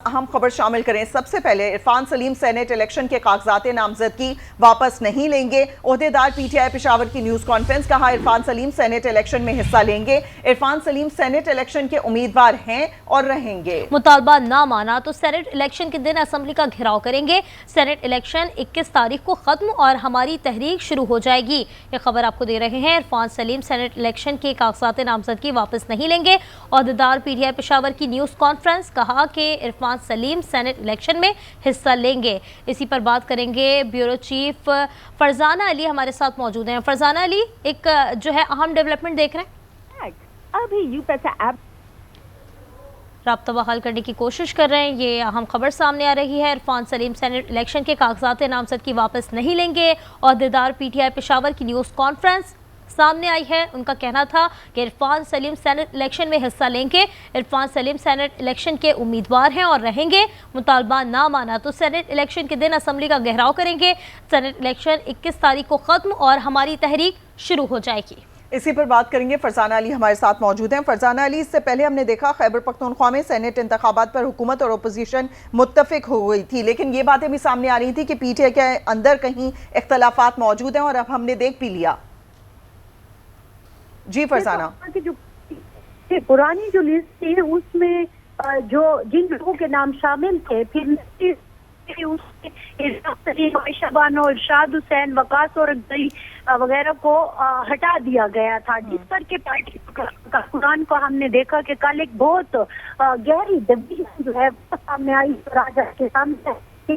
अहम खबर शामिल करें। सबसे पहले इरफान सलीम सेनेट इलेक्शन के कागजात नामजदगी वापस नहीं लेंगे। ओहदेदार पीटीआई पेशावर की न्यूज कॉन्फ्रेंस, कहा इरफान सलीम सेनेट इलेक्शन में हिस्सा लेंगे। इरफान सलीम सेनेट इलेक्शन के उम्मीदवार हैं और रहेंगे। मुतालबा ना माना तो सेनेट इलेक्शन के दिन असेंबली का घेराव करेंगे। सेनेट इलेक्शन 21 तारीख को खत्म और हमारी तहरीक शुरू हो जाएगी। ये खबर आपको दे रहे हैं। इरफान सलीम सेनेट इलेक्शन के कागजात नामजदगी वापस नहीं लेंगे। ओहदेदार पीटीआई पेशावर की न्यूज कॉन्फ्रेंस, कहा कि इरफान सलीम सेनेट इलेक्शन में हिस्सा लेंगे। इसी पर बात करेंगे। ब्यूरो चीफ फरजाना अली हमारे साथ मौजूद हैं। फरजाना अली, एक जो है अहम डेवलपमेंट देख रहे हैं, अभी यूपैसा ऐप राब्ता बहाल करने की कोशिश कर रहे हैं। ये अहम खबर सामने आ रही है। इरफान सलीम सेनेट इलेक्शन के कागजात नामजदगी वापस नहीं लेंगे। ओहदेदार पीटीआई पेशावर की न्यूज़ कॉन्फ्रेंस सामने आई है। उनका कहना था कि इरफान सलीम सेनेट इलेक्शन में हिस्सा लेंगे। इरफान सलीम सेनेट इलेक्शन के उम्मीदवार हैं और रहेंगे। मुतालबा ना माना तो सेनेट इलेक्शन के दिन असेंबली का घेराव करेंगे। सेनेट इलेक्शन 21 तारीख को ख़त्म और हमारी तहरीक शुरू हो जाएगी। इसी पर बात करेंगे। फरजाना अली हमारे साथ मौजूद हैं। फरजाना अली, इससे पहले हमने देखा खैबर पख्तूनख्वा में सेनेट इंतखाबात पर हुकूमत और अपोजिशन मुत्तफिक हो गई थी, लेकिन ये बातें भी सामने आ रही थी कि पीटीआई के अंदर कहीं इख्तलाफात मौजूद हैं और अब हमने देख भी लिया। जी फरजाना, जो पुरानी जो लिस्ट थी उसमें जो जिन लोगों के नाम शामिल थे, फिर शबानो, इरशाद हुसैन, वकास और वगैरह को हटा दिया गया था, जिस पर के पार्टी कारकुनान को हमने देखा कि कल एक बहुत गहरी डिवीजन जो है सामने आई। राजा के सामने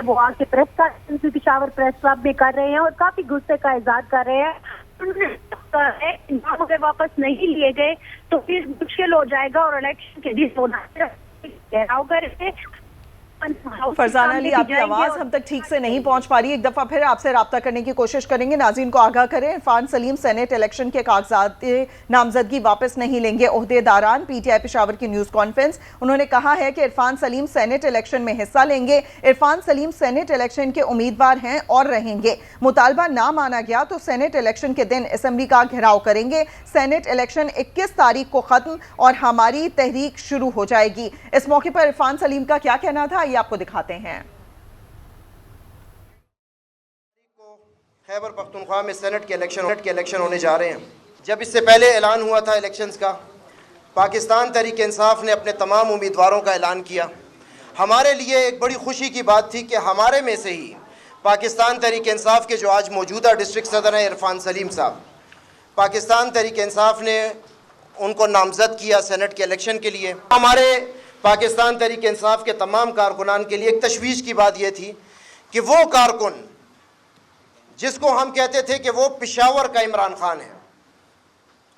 वो आके press conference Peshawar press club में कर रहे हैं और काफी गुस्से का इजहार कर रहे हैं। अगर वापस नहीं लिए गए तो फिर मुश्किल हो जाएगा और इलेक्शन के दिन घेराव करेंगे। फरजाना अली, आपकी आवाज़ हम तक ठीक से नहीं पहुंच पा रही। एक दफ़ा फिर आपसे राब्ता करने की कोशिश करेंगे। नाज़रीन को आगाह करें, इरफान सलीम सेनेट इलेक्शन के कागजात नामजदगी वापस नहीं लेंगे। ओहदेदारान पीटीआई पेशावर की न्यूज़ कॉन्फ्रेंस, उन्होंने कहा है कि इरफान सलीम सेनेट इलेक्शन में हिस्सा लेंगे। इरफान सलीम सेनेट इलेक्शन के उम्मीदवार हैं और रहेंगे। मुतालबा ना माना गया तो सेनेट इलेक्शन के दिन असेंबली का घेराव करेंगे। सेनेट इलेक्शन 21 तारीख को ख़त्म और हमारी तहरीक शुरू हो जाएगी। इस मौके पर इरफान सलीम का क्या कहना था, ये आपको दिखाते हैं। खैबर पख्तूनख्वा में सेनेट के इलेक्शन होने जा रहे हैं। जब इससे पहले ऐलान हुआ था इलेक्शंस का, पाकिस्तान तहरीक इंसाफ ने अपने तमाम उम्मीदवारों का ऐलान किया। हमारे लिए एक बड़ी खुशी की बात थी कि हमारे में से ही पाकिस्तान तहरीक इंसाफ के जो आज मौजूदा डिस्ट्रिक्ट सदर हैं इरफान सलीम साहब, पाकिस्तान तहरीक इंसाफ ने उनको नामजद किया सेनेट के इलेक्शन के लिए। हमारे पाकिस्तान तहरीक इंसाफ के तमाम कारकुनान के लिए एक तशवीश की बात यह थी कि वो कारकुन जिसको हम कहते थे कि वो पेशावर का इमरान खान है,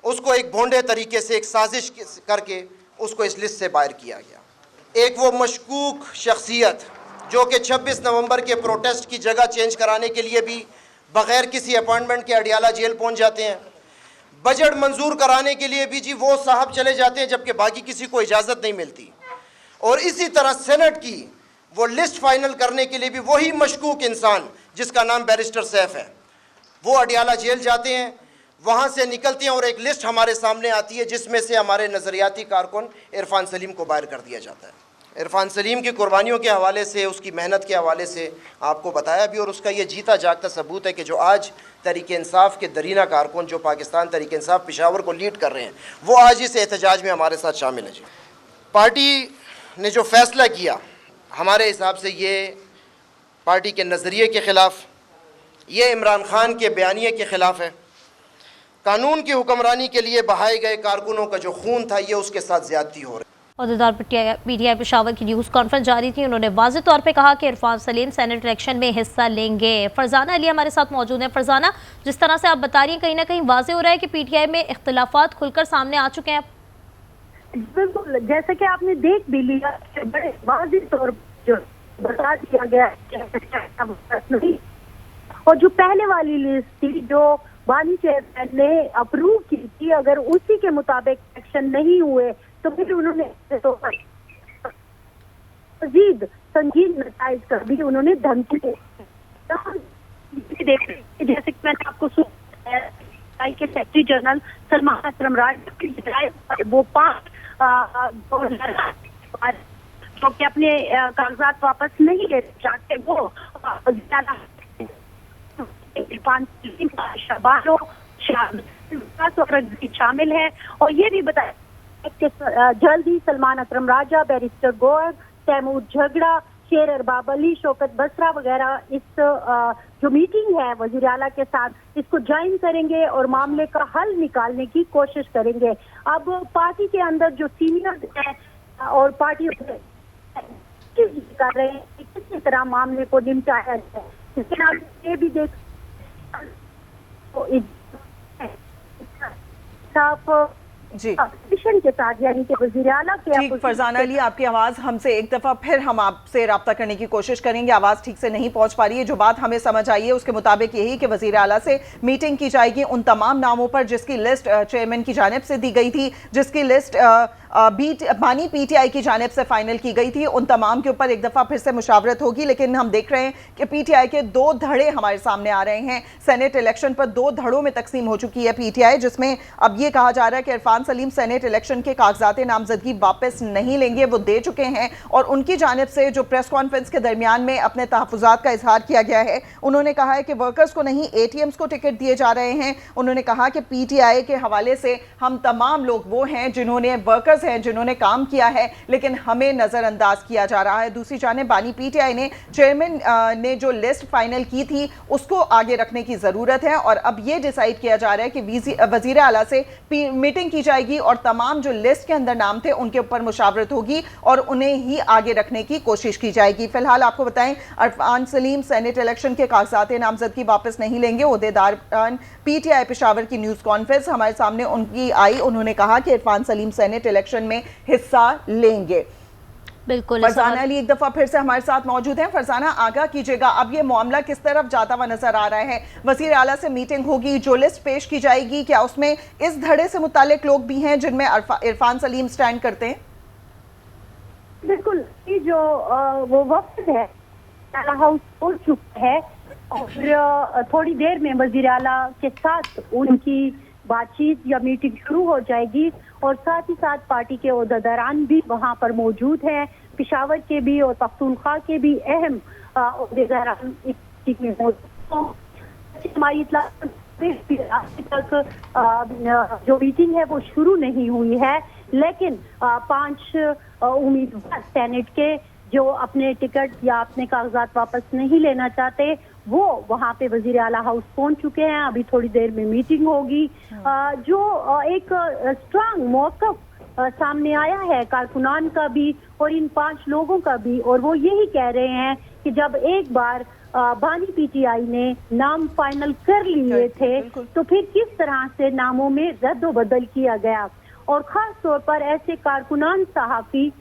उसको एक भोंडे तरीके से एक साजिश करके उसको इस लिस्ट से बाहर किया गया। एक वो मशकूक शख्सियत जो कि 26 नवंबर के प्रोटेस्ट की जगह चेंज कराने के लिए भी बग़ैर किसी अपॉइंटमेंट के अडियाला जेल पहुंच जाते हैं। बजट मंजूर कराने के लिए भी जी वो साहब चले जाते हैं जबकि बाकी किसी को इजाज़त नहीं मिलती। और इसी तरह सेनेट की वो लिस्ट फाइनल करने के लिए भी वही मशकूक इंसान जिसका नाम बैरिस्टर सैफ है, वो अडियाला जेल जाते हैं, वहाँ से निकलते हैं और एक लिस्ट हमारे सामने आती है जिसमें से हमारे नज़रियाती कारकुन इरफान सलीम को बाहर कर दिया जाता है। इरफान सलीम की कुर्बानियों के हवाले से, उसकी मेहनत के हवाले से आपको बताया भी, और उसका ये जीता जागता सबूत है कि जो आज तहरीक इंसाफ के दरीना कारकुन जो पाकिस्तान तहरीक इंसाफ पेशावर को लीड कर रहे हैं, वो आज इस एहतजाज में हमारे साथ शामिल है। जी, पार्टी ने जो फैसला किया हमारे हिसाब से ये पार्टी के नज़रिए के ख़िलाफ़, ये इमरान खान के बयानिए के ख़िलाफ़ है। कानून की हुक्मरानी के लिए बहाए गए कारकुनों का जो खून था, ये उसके साथ ज़्यादती हो रही। ओहदेदार पीटीआई पेशावर की न्यूज़ कॉन्फ्रेंस जारी थी। उन्होंने वाज़ेह तौर पे कहा कि इरफान सलीम सेनेट इलेक्शन में हिस्सा लेंगे। फरजाना अली हमारे साथ मौजूद हैं। फरजाना, जिस तरह से आप बता रही हैं, कहीं ना कहीं वाज़ेह हो रहा है कि पीटीआई में इख्तलाफात खुलकर सामने आ चुके हैं। बिल्कुल, जैसे कि आपने देख भी लिया, बड़े वाज़ेह तौर पर जो बता दिया गया नहीं। और जो पहले वाली लिस्ट थी जो बानी चेयरमैन ने अप्रूव की थी, अगर उसी के मुताबिक एक्शन नहीं हुए तो फिर उन्होंने मजीद संगीन नताइज का भी उन्होंने धमकी दी। जैसे कि मैंने आपको के सेक्रेटरी जनरल सलमान असलम राज वो 5 जो कि अपने कागजात वापस नहीं ले चाहते, वो इरफान सलीम, शबानो शामिल है। और ये भी बताया कि जल्द ही सलमान अकरम राजा, बैरिस्टर गौर, तैमूर झगड़ा, शेर अरबाब अली, शौकत बसरा वगैरह इस जो मीटिंग है वजीर आला के साथ, इसको ज्वाइन करेंगे और मामले का हल निकालने की कोशिश करेंगे। अब पार्टी के अंदर जो सीनियर हैं और पार्टी कर रहे हैं कि किस तरह मामले को निपटाया जाए, इसके नाम ये भी देख जी के साथ, यानी कि वज़ीर आला के। ठीक, फरजाना अली, आपकी आवाज़ हमसे एक दफ़ा फिर हम आपसे रब्ता करने की कोशिश करेंगे, आवाज़ ठीक से नहीं पहुंच पा रही है। जो बात हमें समझ आई है उसके मुताबिक यही कि वज़ीर आला से मीटिंग की जाएगी उन तमाम नामों पर जिसकी लिस्ट चेयरमैन की जानिब से दी गई थी, जिसकी लिस्ट बानी पीटीआई की जानिब से फाइनल की गई थी, उन तमाम के ऊपर एक दफ़ा फिर से मुशावरत होगी। लेकिन हम देख रहे हैं कि पीटीआई के दो धड़े हमारे सामने आ रहे हैं। सेनेट इलेक्शन पर दो धड़ों में तकसीम हो चुकी है पीटीआई, जिसमें अब ये कहा जा रहा है कि इरफान सलीम सेनेट इलेक्शन के कागजात नामजदगी वापस नहीं लेंगे, वो दे चुके हैं। और उनकी जानिब से जो प्रेस कॉन्फ्रेंस के दरमियान में अपने तहफ़्फ़ुज़ात का इजहार किया गया है, उन्होंने कहा है कि वर्कर्स को नहीं ATMs को टिकट दिए जा रहे हैं। उन्होंने कहा कि पीटीआई के हवाले से हम तमाम लोग वो हैं जिन्होंने वर्कर्स हैं जिन्होंने काम किया है, लेकिन हमें नज़रअंदाज किया जा रहा है। दूसरी जानिब बानी पीटीआई ने चेयरमैन ने जो लिस्ट फाइनल की थी उसको आगे रखने की ज़रूरत है और अब ये डिसाइड किया जा रहा है कि वज़ीर आला से मीटिंग की जाएगी और तमाम जो लिस्ट के अंदर नाम थे उनके ऊपर मुशावरत होगी और उन्हें ही आगे रखने की कोशिश की जाएगी। फिलहाल आपको बताएं, इरफान सलीम सेनेट इलेक्शन के कागजात नामजदगी वापस नहीं लेंगे। ओहदेदार पीटीआई पेशावर की न्यूज़ कॉन्फ्रेंस हमारे सामने उनकी आई, उन्होंने कहा कि इरफान सलीम सेनेट इलेक्शन में हिस्सा लेंगे। बिल्कुल, फरजाना अली एक दफा फिर से हमारे साथ मौजूद हैं। फरजाना, आगाह कीजिएगा, अब ये मामला किस तरफ जाता हुआ नजर आ रहा है? वजीर आला से मीटिंग होगी, जो लिस्ट पेश की जाएगी, क्या उसमें इस धड़े से मुतालिक लोग भी हैं जिनमें इरफान सलीम स्टैंड करते हैं? बिल्कुल, ये जो वो वक्त है हाउस हो चुका है और थोड़ी देर में वजीर आला के साथ उनकी बातचीत या मीटिंग शुरू हो जाएगी और साथ ही साथ पार्टी के ओहदेदारान भी वहां पर मौजूद हैं, पेशावर के भी और पख्तूनख्वा के भी अहम ओहदेदारान इस मीटिंग में मौजूद। हमारी इत्तला तक जो मीटिंग है वो शुरू नहीं हुई है, लेकिन 5 उम्मीदवार सेनेट के जो अपने टिकट या अपने कागजात वापस नहीं लेना चाहते वो वहां पे वजीर आला हाउस पहुंच चुके हैं। अभी थोड़ी देर में मीटिंग होगी। जो एक स्ट्रांग मौक़िफ़ सामने आया है कारकुनान का भी और इन 5 लोगों का भी, और वो यही कह रहे हैं कि जब एक बार बानी पीटीआई ने नाम फाइनल कर लिए थे तो फिर किस तरह से नामों में रद्द-ओ-बदल किया गया, और खास तौर पर ऐसे कारकुनान सहाफ़ी,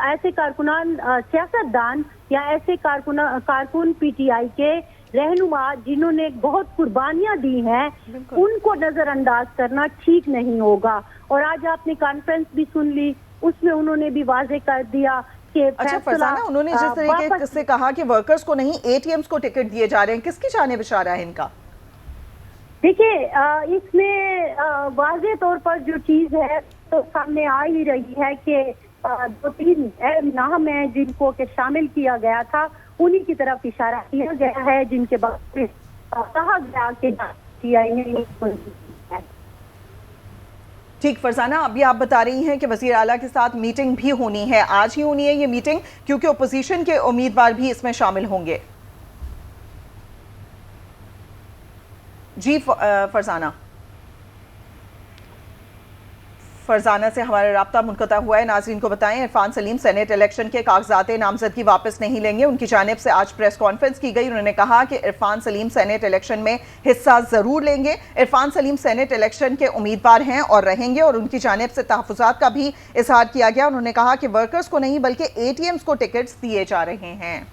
ऐसे कारकुनान सियासतदान या ऐसे कारकुन पीटीआई के रहनुमा जिन्होंने बहुत कुर्बानियां दी हैं, उनको नजरअंदाज करना ठीक नहीं होगा। और आज आपने कॉन्फ्रेंस भी सुन ली, उसमें उन्होंने भी वाजे कर दिया कि अच्छा फरजाना, उन्होंने जिस तरीके से कहा कि वर्कर्स को नहीं ATMs को टिकट दिए जा रहे हैं, किसकी जानिब इशारा है इनका? देखिए, इसमें वाजे तौर पर जो चीज है तो सामने आ ही रही है कि 2-3 नाम है जिनको के शामिल किया गया था, उन्हीं की तरफ इशारा किया गया है, जिनके बारे में कहा गया कि ठीक फरजाना, अभी आप बता रही हैं कि वज़ीर आला के साथ मीटिंग भी होनी है, आज ही होनी है ये मीटिंग, क्योंकि अपोजिशन के उम्मीदवार भी इसमें शामिल होंगे। जी फरजाना से हमारा राब्ता मुनक़ता हुआ है। नाज़रीन को बताएं, इरफान सलीम सेनेट इलेक्शन के कागजात नामजदगी वापस नहीं लेंगे। उनकी जानिब से आज प्रेस कॉन्फ्रेंस की गई। उन्होंने कहा कि इरफान सलीम सेनेट इलेक्शन में हिस्सा ज़रूर लेंगे। इरफान सलीम सेनेट इलेक्शन के उम्मीदवार हैं और रहेंगे, और उनकी जानिब से तहफ़्फ़ुज़ात का भी इजहार किया गया। उन्होंने कहा कि वर्कर्स को नहीं बल्कि ATMs को टिकट्स दिए जा रहे हैं।